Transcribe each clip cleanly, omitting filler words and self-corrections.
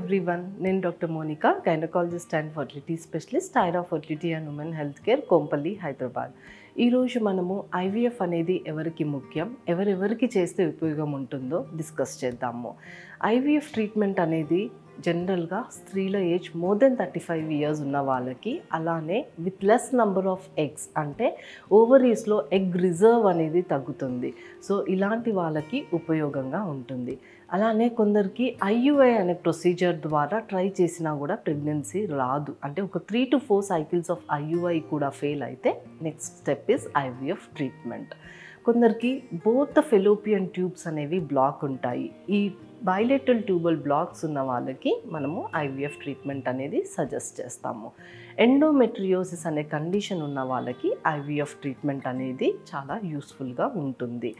everyone. నేను doctor Monika, gynaecologist and fertility specialist, Aira fertility and women health care, Kompally, Hyderabad. ఈరోజు మనము IVF అనేది ఎవరికి ముఖ్యం, ఎవరెవరికి చేస్తే ఉపయోగం ఉంటుందో డిస్కస్ చేద్దాము. ఐవీఎఫ్ ట్రీట్మెంట్ అనేది జనరల్గా స్త్రీల ఏజ్ మోర్ దెన్ 35 ఇయర్స్ ఉన్న వాళ్ళకి, అలానే with less number of eggs అంటే ఓవరీస్లో ఎగ్ రిజర్వ్ అనేది తగ్గుతుంది. సో ఇలాంటి వాళ్ళకి ఉపయోగంగా ఉంటుంది. అలానే కొందరికి ఐయుఐ అనే ప్రొసీజర్ ద్వారా ట్రై చేసినా కూడా ప్రెగ్నెన్సీ రాదు. అంటే ఒక 3 to 4 సైకిల్స్ ఆఫ్ ఐయుఐ కూడా ఫెయిల్ అయితే next step is IVF treatment. కొందరికి బోత్ ద ఫెలోపియన్ ట్యూబ్స్ అనేవి బ్లాక్ ఉంటాయి. ఈ బైలేటరల్ ట్యూబల్ బ్లాక్స్ ఉన్న వాళ్ళకి మనము ఐవీఎఫ్ ట్రీట్మెంట్ అనేది సజెస్ట్ చేస్తాము. ఎండోమెట్రియోసిస్ అనే కండిషన్ ఉన్న వాళ్ళకి ఐవీఎఫ్ ట్రీట్మెంట్ అనేది చాలా యూస్ఫుల్గా ఉంటుంది.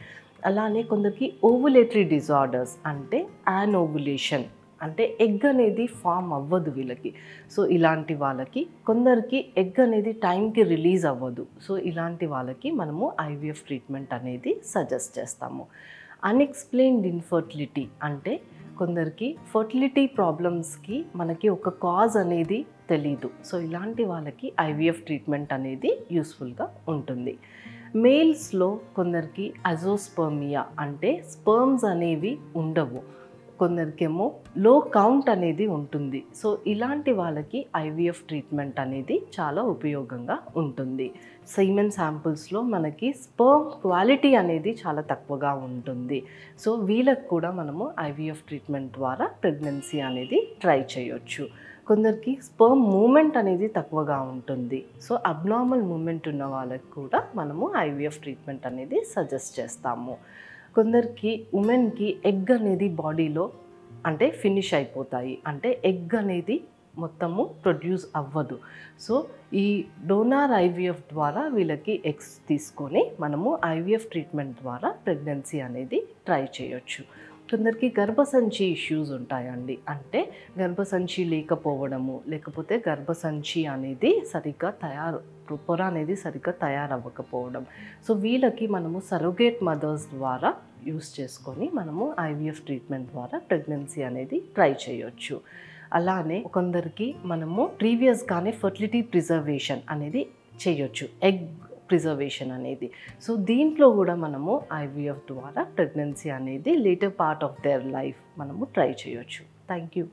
అలానే కొందరికి ఓవులేటరీ డిజార్డర్స్ అంటే యానోవులేషన్ అంటే ఎగ్ అనేది ఫామ్ అవ్వదు వీళ్ళకి. సో ఇలాంటి వాళ్ళకి, కొందరికి ఎగ్ అనేది టైంకి రిలీజ్ అవ్వదు. సో ఇలాంటి వాళ్ళకి మనము ఐవీఎఫ్ ట్రీట్మెంట్ అనేది సజెస్ట్ చేస్తాము. అన్ఎక్స్ప్లెయిన్డ్ ఇన్ఫర్టిలిటీ అంటే కొందరికి ఫర్టిలిటీ ప్రాబ్లమ్స్కి మనకి ఒక కాజ్ అనేది తెలీదు. సో ఇలాంటి వాళ్ళకి ఐవీఎఫ్ ట్రీట్మెంట్ అనేది యూస్ఫుల్గా ఉంటుంది. మేల్స్లో కొందరికి అజోస్పర్మియా అంటే స్పర్మ్స్ అనేవి ఉండవు, కొందరికేమో లో కౌంట్ అనేది ఉంటుంది. సో ఇలాంటి వాళ్ళకి ఐవీఎఫ్ ట్రీట్మెంట్ అనేది చాలా ఉపయోగంగా ఉంటుంది. సీమెన్ శాంపుల్స్లో మనకి స్పర్మ్ క్వాలిటీ అనేది చాలా తక్కువగా ఉంటుంది. సో వీళ్ళకి కూడా మనము ఐవీఎఫ్ ట్రీట్మెంట్ ద్వారా ప్రెగ్నెన్సీ అనేది ట్రై చేయొచ్చు. కొందరికి స్పర్మ్ మూమెంట్ అనేది తక్కువగా ఉంటుంది. సో అబ్నార్మల్ మూమెంట్ ఉన్న వాళ్ళకి కూడా మనము ఐవీఎఫ్ ట్రీట్మెంట్ అనేది సజెస్ట్ చేస్తాము. కొందరికి ఉమెన్కి ఎగ్ అనేది బాడీలో అంటే ఫినిష్ అయిపోతాయి, అంటే ఎగ్ అనేది మొత్తము ప్రొడ్యూస్ అవ్వదు. సో ఈ డోనార్ ఐవీఎఫ్ ద్వారా వీళ్ళకి ఎగ్స్ తీసుకొని మనము ఐవీఎఫ్ ట్రీట్మెంట్ ద్వారా ప్రెగ్నెన్సీ అనేది ట్రై చేయొచ్చు. కొందరికి గర్భసంచి ఇష్యూస్ ఉంటాయండి, అంటే గర్భసంచి లేకపోవడము, లేకపోతే గర్భసంచి అనేది సరిగ్గా పొర అనేది సరిగ్గా తయారవ్వకపోవడం. సో వీళ్ళకి మనము సరోగేట్ మదర్స్ ద్వారా యూస్ చేసుకొని మనము ఐవీఎఫ్ ట్రీట్మెంట్ ద్వారా ప్రెగ్నెన్సీ అనేది ట్రై చేయొచ్చు. అలానే కొందరికి మనము ప్రీవియస్గానే ఫర్టిలిటీ ప్రిజర్వేషన్ అనేది చేయొచ్చు, ఎగ్ ప్రిజర్వేషన్ అనేది. సో దీంట్లో కూడా మనము ఐవీఎఫ్ ద్వారా ప్రెగ్నెన్సీ అనేది later part of their life మనము ట్రై చేయొచ్చు. Thank you.